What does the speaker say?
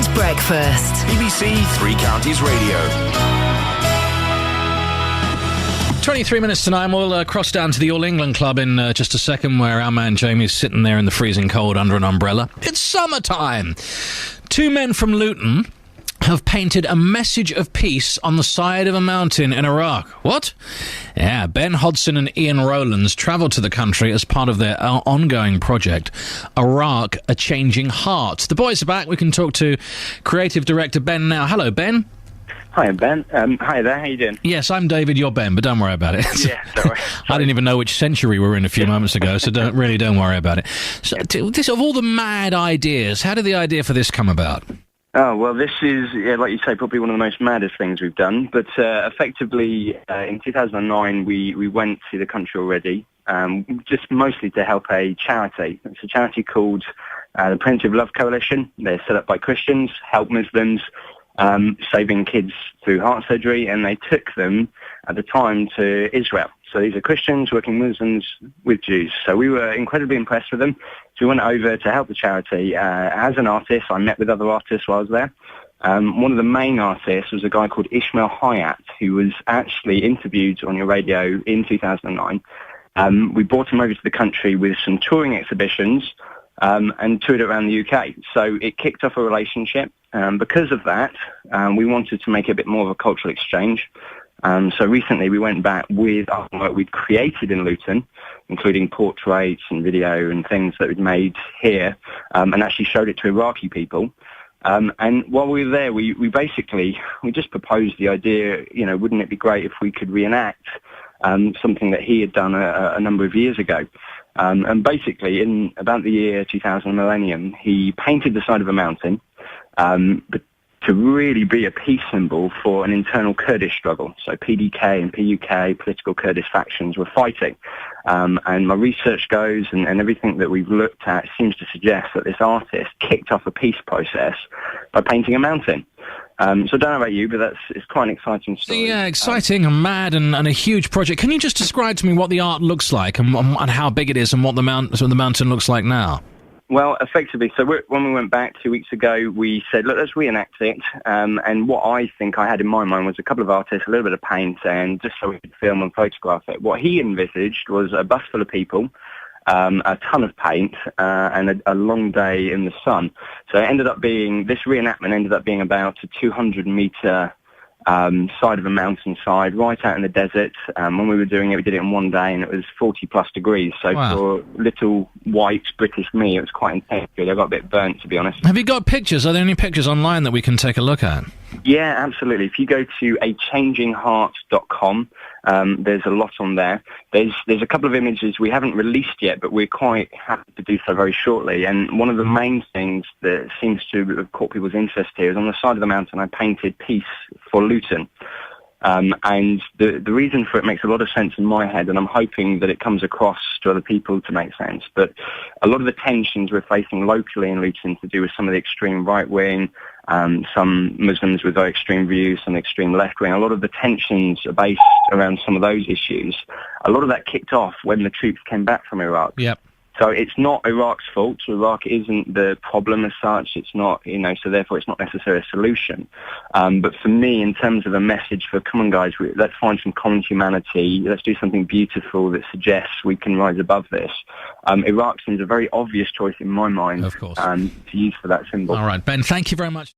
At breakfast. BBC Three Counties Radio. 23 minutes to 9. We'll cross down to the All England Club in just a second, where our man Jamie's sitting there in the freezing cold under an umbrella. It's summertime. Two men from Luton have painted a message of peace on the side of a mountain in Iraq. What? Yeah, Ben Hodson and Ian Rowlands travelled to the country as part of their ongoing project, Iraq, A Changing Heart. The boys are back. We can talk to creative director Ben now. Hello, Ben. Hi, Ben. Hi there. How you doing? Yes, I'm David, you're Ben, but don't worry about it. Yeah, don't worry. I didn't even know which century we were in a few moments ago, so don't worry about it. So, this, of all the mad ideas, how did the idea for this come about? Oh, well, this is, like you say, probably one of the most maddest things we've done. But effectively, in 2009, we went to the country already, just mostly to help a charity. It's a charity called the Primitive Love Coalition. They're set up by Christians, help Muslims, saving kids through heart surgery, and they took them at the time to Israel. So these are Christians working Muslims with Jews. So we were incredibly impressed with them. So we went over to help the charity. As an artist, I met with other artists while I was there. One of the main artists was a guy called Ishmael Hayat, who was actually interviewed on your radio in 2009. We brought him over to the country with some touring exhibitions and toured around the UK. So it kicked off a relationship. Because of that, we wanted to make it a bit more of a cultural exchange. So recently we went back with what we'd created in Luton, including portraits and video and things that we'd made here, and actually showed it to Iraqi people. And while we were there, we just proposed the idea, wouldn't it be great if we could reenact something that he had done a number of years ago. And basically, in about the year 2000 millennium, he painted the side of a mountain, but to really be a peace symbol for an internal Kurdish struggle. So PDK and PUK, political Kurdish factions, were fighting. And my research goes, and everything that we've looked at seems to suggest that this artist kicked off a peace process by painting a mountain. So I don't know about you, but it's quite an exciting story. Yeah, exciting and mad and a huge project. Can you just describe to me what the art looks like and how big it is and what the mountain looks like now? Well, effectively, so when we went back 2 weeks ago, we said, look, let's reenact it. And what I think I had in my mind was a couple of artists, a little bit of paint, and just so we could film and photograph it. What he envisaged was a bus full of people, a ton of paint, and a long day in the sun. So this reenactment ended up being about a 200-metre side of a mountainside, right out in the desert. When we were doing it, we did it in one day, and it was 40-plus degrees. So wow. For little white British me, it was quite intense. I got a bit burnt, to be honest. Have you got pictures? Are there any pictures online that we can take a look at? Yeah, absolutely. If you go to achangingheart.com, there's a lot on there. There's a couple of images we haven't released yet, but we're quite happy to do so very shortly. And one of the main things that seems to have caught people's interest here is on the side of the mountain I painted Peace for Luton. And the reason for it makes a lot of sense in my head, and I'm hoping that it comes across to other people to make sense. But a lot of the tensions we're facing locally in Luton to do with some of the extreme right-wing, some Muslims with very extreme views, some extreme left-wing, a lot of the tensions are based around some of those issues. A lot of that kicked off when the troops came back from Iraq. Yep. So it's not Iraq's fault. Iraq isn't the problem as such. It's not, so therefore it's not necessarily a solution. But for me, in terms of a message for, come on guys, let's find some common humanity. Let's do something beautiful that suggests we can rise above this. Iraq seems a very obvious choice in my mind, of course, to use for that symbol. All right, Ben, thank you very much.